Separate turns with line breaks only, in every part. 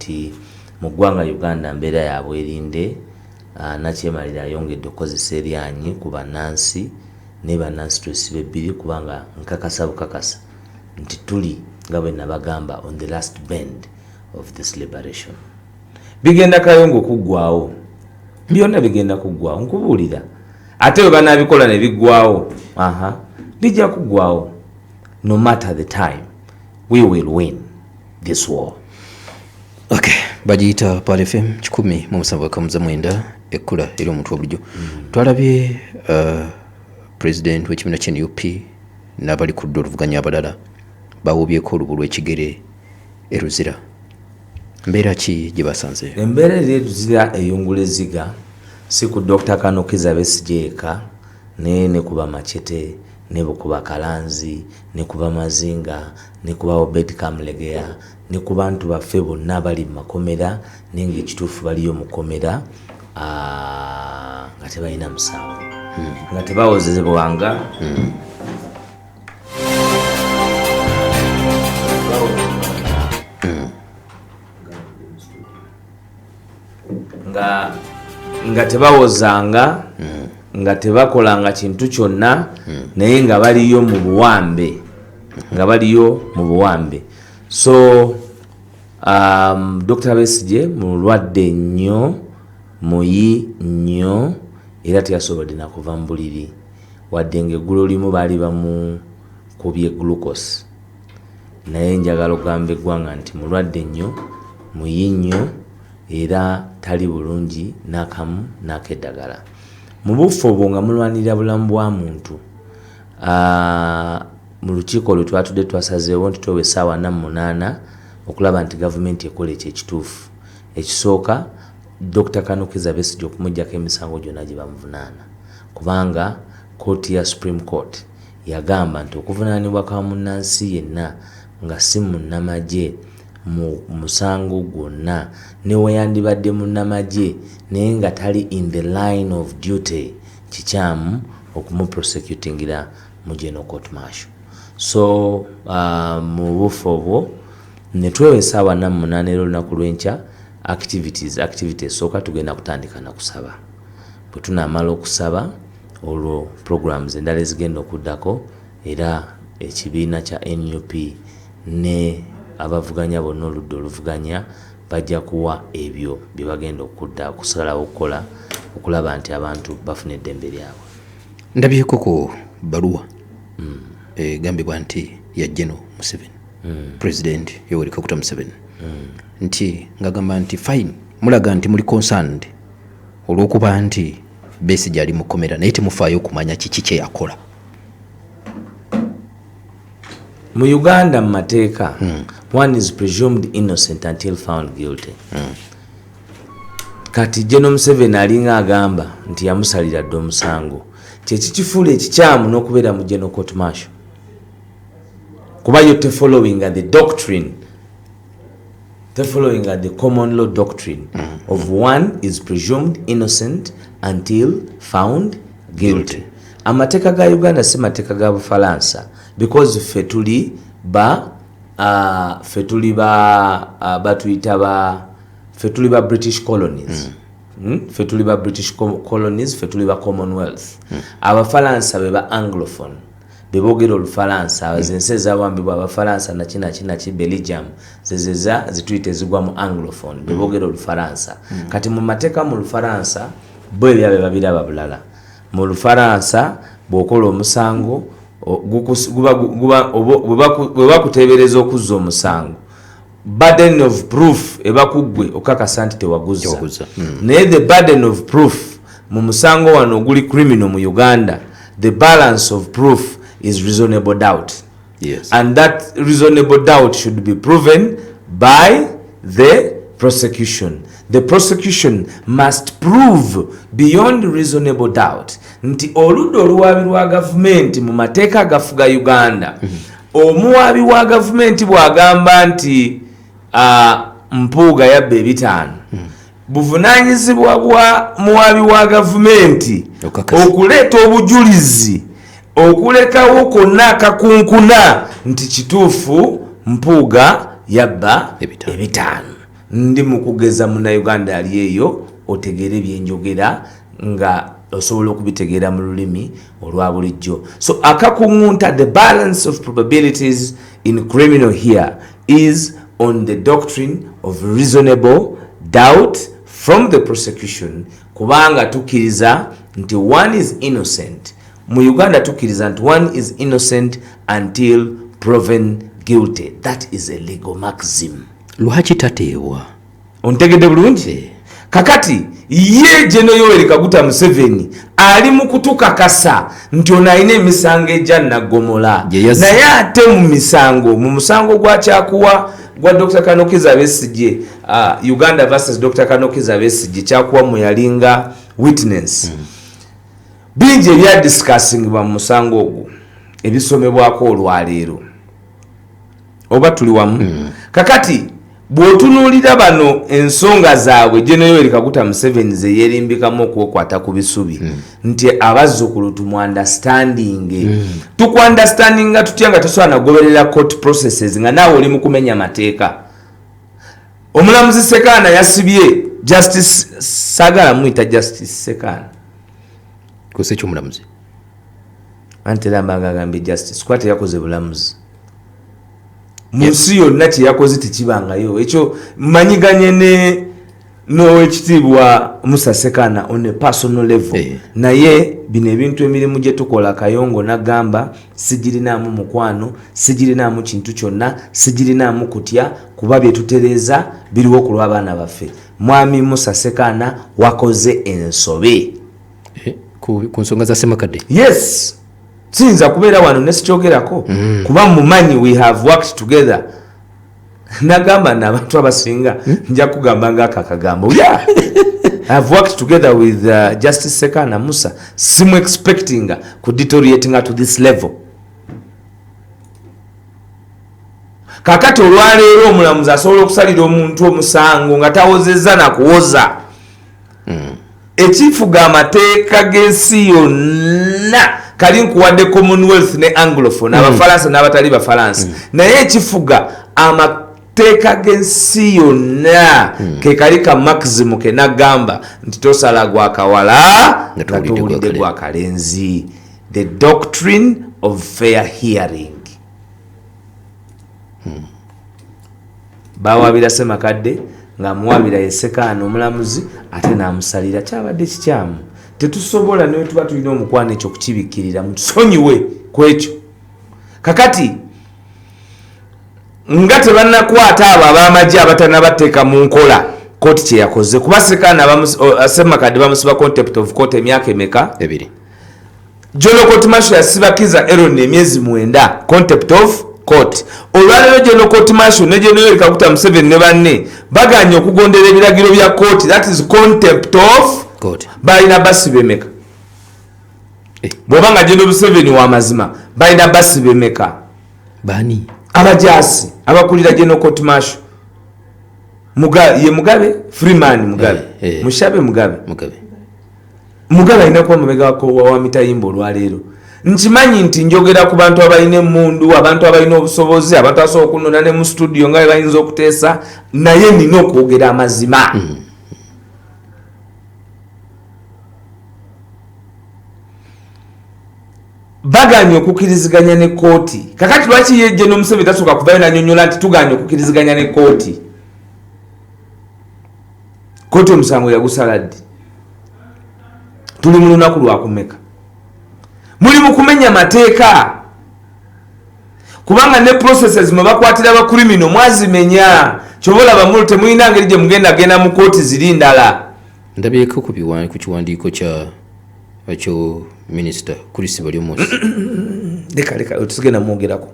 nti mu ggwanga Uganda mbeera ya bwerinde nakyemalira ayongedde okukozesa eryanyi ku bannansi ne bannansi twesibe ebbiri kubanga nkakasa bukakasa nti tuli nga bwe nabagamba on the last bend of this liberation. Bigenda kayongo kuggwawo, byonna bigenda kuggwawo nkubuulira, ate bwe banaabikola ne biggwawo bijja kuggwawo. No matter the time we will win this war.
Okay, bagiyita Pal FM 107.9 ekkula eri omuntu obulijjo. Twalabye president w'ekibiina kya NUP n'abali ku dda oluvuganya abalala bawubyeko olubu lw'ekigere e Luzira. Mbeera ki gye basanze?
Embeera eri Luzira eyungula eziga si ku Dr. Kanokiza Besigye eka ne kuba Machete ne kuba Kalanzi ne kuba Mazinga ne kuba Obed Kamlegea ne ku bantu baffe bonna bali mu makomera nenga ekituufu baliyo mu komera nga tebalina musango nga tebawozezebwanga nga tebawozanga nga tebakolanga kintu kyonna naye nga baliyo mu buwambe. So Dr. Besigye mulwadde nnyo, muyi nnyo era teyasobodde nakuva mu buliri wadde ng'eggulo limu baali bamukubye glucose, naye njagala okugamba eggwanga nti mulwadde nnyo, muyi nnyo era tali bulungi n'akamu n'akeddagala. Mu bufu obwo nga mulwanirira bulamu bwa muntu, mu lukiiko lwe twatudde twasazeewo nti towe essaawa 48 okulaba nti gavumenti ekola ekituufu. Ekisooka Dr. Kanokiza Besigye okumuggyako emisango gyonna gye bamuvunaana, kubanga kooti ya Supreme Court yagamba nti okuvunaanibwa kwa munnansi yenna nga si munnamagye mu musango gwonna neweyandibadde munnamagye naye nga tali in the line of duty kikyamu okumuprosecutingira mu General Court Martial. So mu bufu obwo ne twewa essaawa 48 olunaku lw'enkya activity esooka tugenda kutandika na kusaba. Bwe tunaamala okusaba olwo programs endala ezigenda okuddako era ekibiina kya NUP ne abavuganya bonna oludda oluvuganya bajja kuwa ebyo bye bagenda okudda okusalawo okukola okulaba nti abantu bafuna eddembe lyabwe.
Ndabyeko ku baluwa gambibwa nti ya General Museveni, President Yoweri Kaguta Museveni, nti ngagamba nti fine mulaga nti muli concerned olw'okuba nti Besigye ali mu komera naye temufaayo okumanya kiki kye yakola.
Mu Uganda mu mateeka one is presumed innocent until found guilty. Kati General Museveni alinga agamba nti yamusalira dde omusango kyekikifuula ekikyamu n'okubeera mu General Court Martial kuba yo following the doctrine, following the common law doctrine of one is presumed innocent until found guilty. Amateeka ga Uganda si mateeka ga Bufalansa because fe tuli ba British colonies. Fe tuli ba British colonies, fe tuli ba Commonwealth. Abafalansa be ba Anglophone. Bebogera Olufalansa, abazense ezawambibwa Abafalansa naki Belgium zezeza zituyite zigwa mu Anglophone, bebogera Olufalansa. Kati mu mateeka mu Lufalansa bo ebyabe babiraba bulala. Mu Lufalansa bw'okola omusango bwe bakuteebereza okuzza omusango, burden of proof ebakuggwe okakasa nti tewaguzza. Naye the burden of proof mu musango wano oguli criminal mu Uganda, the balance of proof is reasonable doubt.
Yes.
And that reasonable doubt should be proven by the prosecution. The prosecution must prove beyond reasonable doubt nti oludda oluwaabi lwa gavumenti mu mateeka agafuga Uganda, omuwaabi wa gavumenti bw'agamba nti Mpuuga yabba ebitaano, buvunaanyizibwa bwa muwaabi wa gavumenti okuleeta obujulizi okulekawo konna akakunkuna nti kituufu Mpuuga yabba ebitaano. ndi mukugeza Munnayuganda ali eyo otegere byenjogera nga osobola okubitegeera mu lulimi olwa bulijjo. So akakungunta, the balance of probabilities in criminal here is on the doctrine of reasonable doubt from the prosecution, kubanga tukiriza nti one is innocent. Mu Uganda tukiriza nti one is innocent until proven guilty. That is a legal maxim.
Lwaki tateebwa?
Ontegedde bulungi? Kakati ye General Yoweri Kaguta Museveni ali mu kutukakasa nti ono alina emisango ejja Nnagomola, naye ate mu musango gwa Kyakuwa gwa Dr. Kanokiza Besigye, Uganda versus Dr. Kanokiza Besigye, Kyakuwa mwe yalinga witness. Bingi ebya discussingibwa mu musango ogwo ebisomebwako olwaleero. Oba tuli wamu? Kakati bw'otunuulira bano ensonga zaabwe General Yoweri Kaguta Museveni ze yeerimbikamu okwokwata ku bisubi nti abazzukulu tumu-understanding. Tuku-understandinga tutya nga tosobola nagoberera court processes nga naawe oli mu kumenya mateeka? Omulamuzi Sekaana yasibye Justice Sagala muyita Justice Sekaana.
Kose ky'omulamuzi?
Anti Lambanga agambye Justice kuba teyakoze bulamuzi. Munsi yonna kyeyakoze tekibangayo. Ekyo mmanyiganye n'owekitiibwa Musa Sekaana on a personal level. Naye bino ebintu emirimu gye tukola Kayongo n'agamba sigirinaamu mukwano, sigirinaamu kintu kyonna, sigirinaamu kutya kuba bye tutereeza biriwo ku lw'abaana baffe. Mwami Musa Sekaana wakoze ensobe.
Ku nsonga za Ssemakadde?
Yes. Sinza kubeera wano nesikyogerako kuba mumanyi we have worked together. Nagamba n'abantu abasinga nja kugamba ng'aka akagambo. Yeah. I have worked together with Justice Sekaana Musa. Simu expecting ku deteriorating to this level. Kakati olwaleero omulamuzi asobola okusalira omuntu omusango nga tawozezza na kuwoza. Ekifuga amateeka g'ensi yonna kali nkuwadde Commonwealth ne Anglophone, Abafalansa n'abatali Bafalansa, naye ekifuga amateeka g'ensi yonna ke kali ka maximum ke nagamba nti tosala gwa kawala nga tuwulidde gwa kalenzi. The doctrine of fair hearing. Bawabira Ssemakadde nga muwabira ye Sekaana omulamuzi ate n'amusalira. Kyabadde kikyamu. Tetusobola ne tuba tulina omukwano ekyo kukibikkirira mutusonyiwe ku ekyo. Kakati nga tebannakwata abo ab'amagye abatanabateeka mu nkola kooti kye yakoze, kuba Sekaana Ssemakadde bamusiba contempt of court emyaka emeka?
2.
General Court Martial yasiba Kizza Aaron emyezi 9 contempt of court. Olwaleero General Court Martial ne General Yoweri Kaguta Museveni ne banne baganye okugondera ebiragiro bya court, that is contempt of court. Balina basiba emeka? Bw'obanga General Museveni wa mazima balina basiba emeka?
Bani?
Abajaasi abakulira General Court Martial. Mugabe Freeman Mugabe. Mushabe Mugabe. Mugabe alina kuba mabega wa mitayimbo olwaleero. Nkimanyi nti njogera ku bantu abalina emmundu, abantu abalina obusobozi, abantu asobola okunona ne mu studio nga bayinza okuteesa, naye nina okwogera amazima. Baganye okukiriziganya ne kooti. Kakati lwaki ye General Museveni tasooka kuvayo nanyonyola nti tuganye okukiriziganya ne kooti? Kooti omusango yagusala ddi? Tuli mu lunaku lwakumeka? Muli mu kumenya mateeka, kubanga ne processes mwe bakwatira ba criminal mwazimenya. Kyobola bamulu temuyina ngeri gye mugenda mu kooti ziri ndala.
Ndabyeko ku kiwandiiko kyo Minister Chris Balyomosi.
Leka tusigenda mwogerako.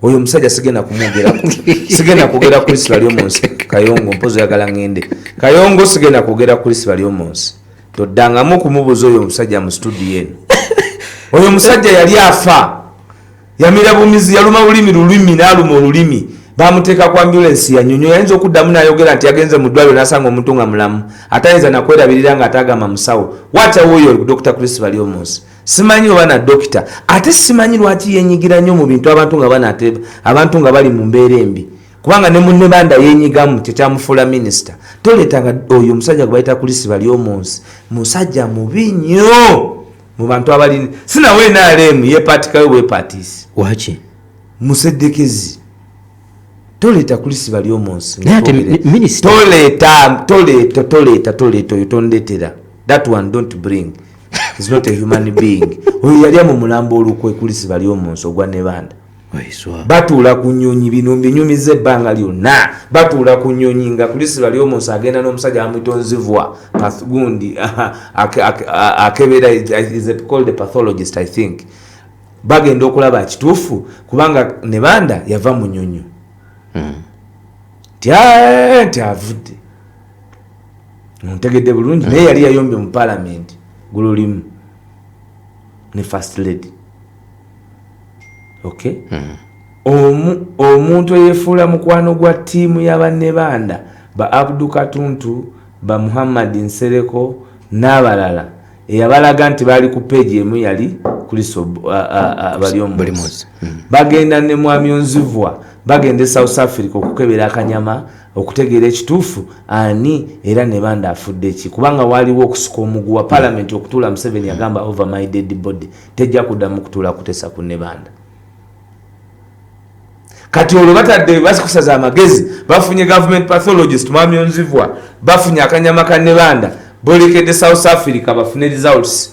Oyo omusajja sigenda kumwogerako. Sigenda kwogera Chris Balyomosi. Kayongo mpozo yagala ngende. Kayongo sigenda kwogera Chris Balyomosi. Toddangamu kumubuuza oyo omusajja mu studio eno. Oyo musajja yali afa. Yamira bumizi, yaluma lulimi n'aluma olulimi. Bamuteeka ku ambulance yanyonyo, yayinza okuddamu n'ayogera nti yagenze mu ddwaliro n'asanga omuntu nga mulamu. Atayinza nakwerabirira nga atagamba musawo. Watchawo oyo Dr. Chris Balyomosi. Simanyi oba na dokita. Ate simanyi lwaki yenyigira nnyo mu bintu abantu nga banaateba, abantu nga bali mu mbeera embi. kubanga ne munne banda yenyigamu kyekyamufuula minisita. Toleetanga oyo omusajja gwe bayita Chris Baryomunsi, musajja mubi nnyo mu bantu abali sinawe NRM yeepatikayo weepatisi
waki
museddekezi. Toleeta Chris Baryomunsi
minisita
toleeta oyo tondetera. That one don't bring. He's not a human being. Oyo yali mu mulambo olukwe Chris Baryomunsi ogwa Nebanda. Batuula ku nnyonyi bino mbinyumiza ebbanga lyonna. Batuula ku nnyonyi nga Chris Baryomunsi agenda n'omusajja amutonzivwa gundi akebera is called a pathologist I think. Bagenda okulaba kituufu kubanga Nebanda yava mu nnyonyi. Avudde ntegedde bulungi naye yali yayombye mu parliament gululimu ne first lady. Okay. Omuntu eyefuula mukwano gwa ttiimu y'Abannebanda ba Abdul Katuntu ba Muhammad Nsereko n'abalala eyabalaga nti baali ku peegi emu yali Chris Baryomunsi. Bagenda ne Mwami Onzivwa bagenda South Africa okukebera akanyama okutegeera ekituufu ani era Nebanda afudde ki kubanga waliwo okusuka omugu wa parliament okutuula Museveni agamba over my dead body tejja kuddamu kutuula kutesa ku Nebanda. Kati olwo batadde basikusaza amagezi bafunye government pathologist Mwami Onzivwa bafunye akanyama ka Nebanda bolekedde South Africa bafune results.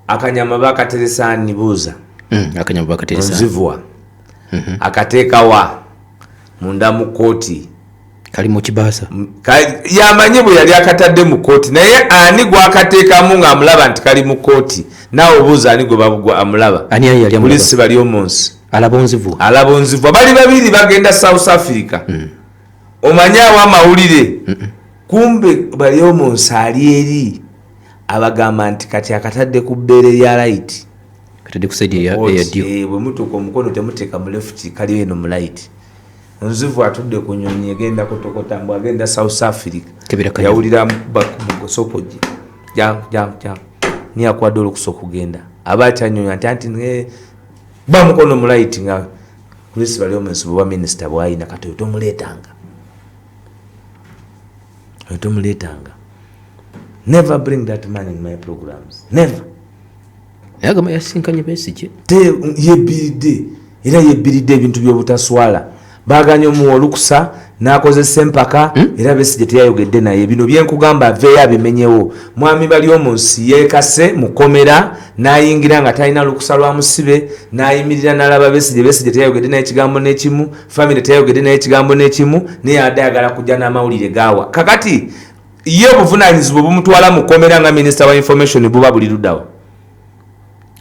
Akanyama bakateresa nibuuza
akanyama bakateresa
Onzivwa akateekawa munda mu kooti
kali mu kibaasa
yamanye bwe yali akatadde mu kooti naye ani gwakateekamu ng'amulaba nti kali mu kooti naawe obuuza ani gwe babugwa amulaba
ani yali amulaba
Chris Baryomunsi
alaba Onzivwa
bali babiri bagenda South Africa omanye awo amawulire kumbe Baryomunsi ali eri abagamba nti kati akatadde ku bbeere lya right
katadde ku side ya dio
bwe mutuuka omukono temuteeka mu left kali eno mu right. Onzivwa atudde ku nnyonyi egenda kutokota mbu agenda South Africa yawulira mugosopogi jam ni akwadde okusoka kugenda aba atyanyonyi nti ba mukono mu right nga Chris Baryomunsi bwa minister bwayina kati tomuleetanga. Never bring that man in my programs. Never.
Yagama yasinkanye Besigye.
Yebiridde ebintu by'obutaswala. Baganya mu olukusa n'akozesa empaka era Besigye teyayogedde naye. Bino byenkugamba aveeyo abimenyewo. Mwami Baryomunsi yeekase mukomera n'ayingira nga talina lukusa lwa musibe n'ayimirira n'alaba Besigye teyayogedde naye ekigambo n'ekimu. Family teyayogedde naye ekigambo n'ekimu naye adayagala kujja n'amawulire gaawa. Kakati ye obuvunaanyizibwa bumutwala mukomera nga Minister wa Information buba buli luddawa.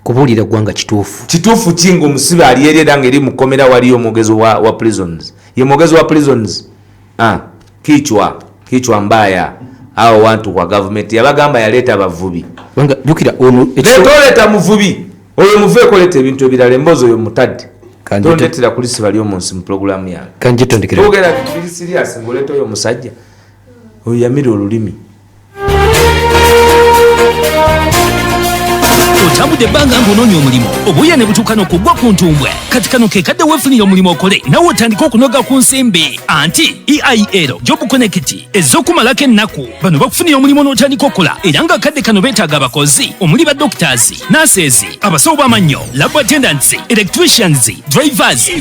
Kubuulira gwanga kituufu
kingo omusibe ali eri era ng'eri mukomera waliyo omwogezi wa prisons. Ye mwogezi wa prisons kichwa mbaya hao wantu kwa government yabagamba yaleeta abavubi.
Wanga jukira ono
leeta muvubi oyo muveeko leeta ebintu ebirala emboozi oyo mutadde tondetera Chris Baryomunsi mu programu yange
kanje tondekera
togera biri serious ngoleeta oyo musajja oyo yamira olulimi.
Otambudde ebbanga ng'onoonya omulimu obuuya ne butuuka n'okugwa ku ntumbwe kati kano ke kadde weefunira omulimu okole nawe otandika okunoga ku nsimbi anti EIL Job Connect ez'okumalako ennaku bano bakufunira omulimu n'otandika okola era nga kadde kano beetaaga abakozi omuli ba doctors, nurses, abasawo b'amannyo, lab attendants, electricians, drivers.